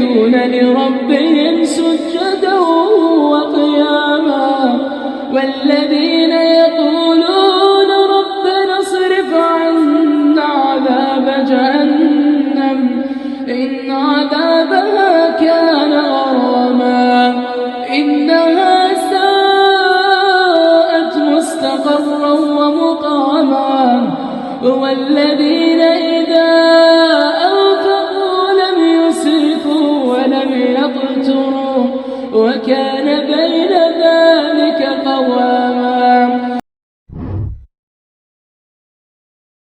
يبيتون لربهم سجدا وقياما والذين يقولون ربنا اصرف عنا عذاب جهنم إن عذابها كان غراما إنها ساءت مستقرا ومقاما والذين إذا